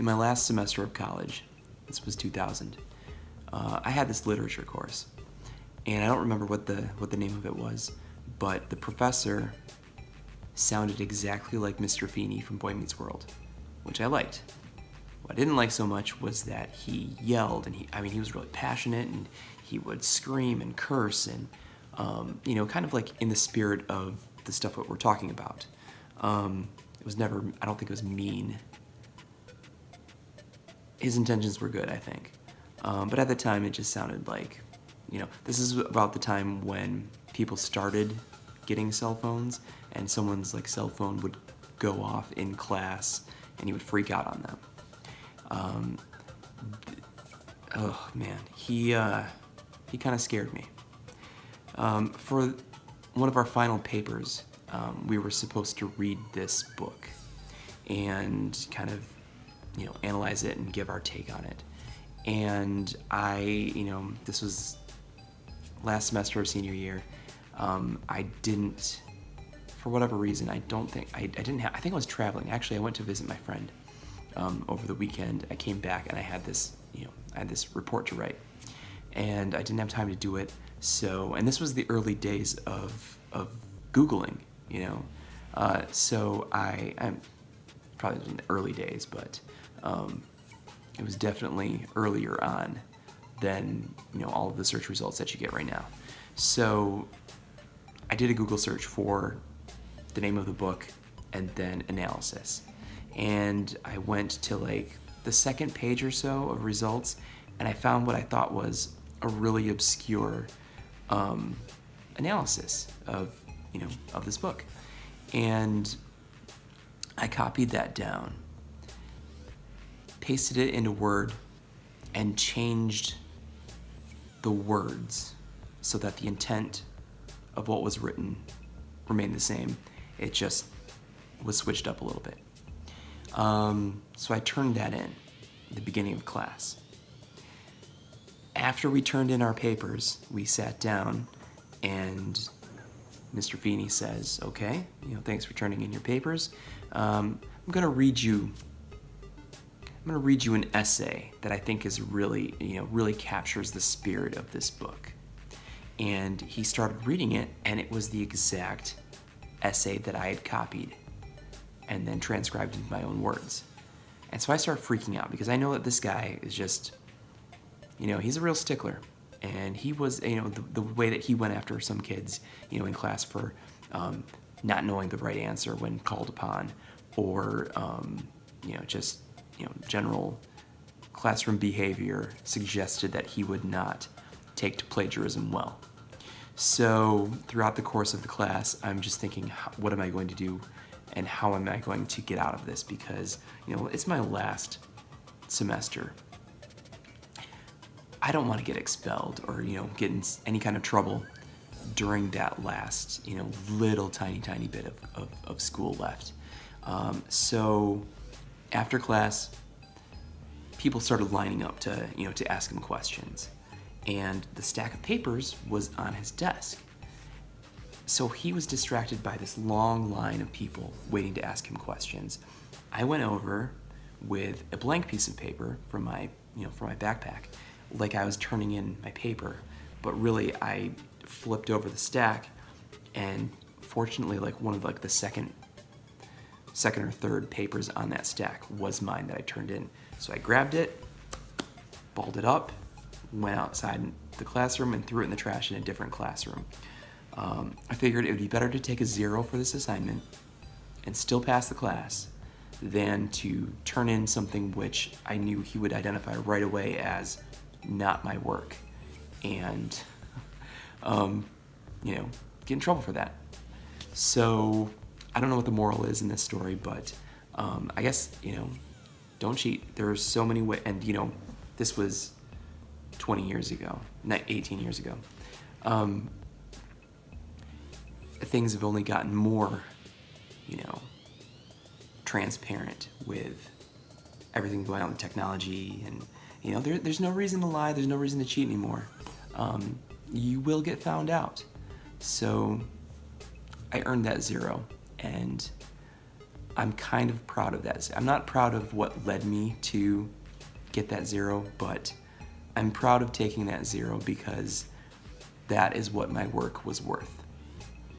in my last semester of college, this was 2000, I had this literature course, and I don't remember what the name of it was, but the professor sounded exactly like Mr. Feeney from Boy Meets World, which I liked. What I didn't like so much was that he yelled, and he was really passionate, and he would scream and curse, and kind of like in the spirit of the stuff that we're talking about. It was never, I don't think it was mean. His intentions were good, I think. But at the time, it just sounded like, this is about the time when people started getting cell phones, and someone's like cell phone would go off in class, and he would freak out on them. Oh man, he kind of scared me. For one of our final papers, we were supposed to read this book and kind of, analyze it and give our take on it. And this was last semester of senior year. I didn't, for whatever reason, I think I was traveling. Actually, I went to visit my friend over the weekend. I came back and I had this, report to write, and I didn't have time to do it. So, and this was the early days of Googling, so I'm probably in the early days, but it was definitely earlier on than all of the search results that you get right now. So I did a Google search for the name of the book and then analysis, and I went to like the second page or so of results, and I found what I thought was a really obscure analysis of this book, and I copied that down, pasted it into Word, and changed the words so that the intent of what was written remained the same. It just was switched up a little bit. So I turned that in at the beginning of class. After we turned in our papers, we sat down, and Mr. Feeney says, "Okay, thanks for turning in your papers. I'm gonna read you an essay that I think is really, really captures the spirit of this book." And he started reading it, and it was the exact essay that I had copied and then transcribed into my own words. And so I started freaking out because I know that this guy is just, he's a real stickler. And he was, the way that he went after some kids, in class for not knowing the right answer when called upon, or, general classroom behavior suggested that he would not take to plagiarism well. So throughout the course of the class, I'm just thinking, what am I going to do, and how am I going to get out of this? Because, it's my last semester. I don't want to get expelled or, get in any kind of trouble during that last, little tiny bit of school left. So after class, people started lining up to ask him questions. And the stack of papers was on his desk. So he was distracted by this long line of people waiting to ask him questions. I went over with a blank piece of paper from my backpack, like I was turning in my paper, but really I flipped over the stack, and fortunately, like one of the second or third papers on that stack was mine that I turned in. So I grabbed it, balled it up, went outside the classroom and threw it in the trash in a different classroom. I figured it would be better to take a 0 for this assignment and still pass the class than to turn in something which I knew he would identify right away as not my work, and get in trouble for that. So I don't know what the moral is in this story, but I guess don't cheat. There are so many ways, and this was 20 years ago, not 18 years ago. Things have only gotten more, transparent with everything going on with technology, and there's no reason to lie, there's no reason to cheat anymore. You will get found out. So I earned that 0, and I'm kind of proud of that. I'm not proud of what led me to get that 0, but I'm proud of taking that 0 because that is what my work was worth.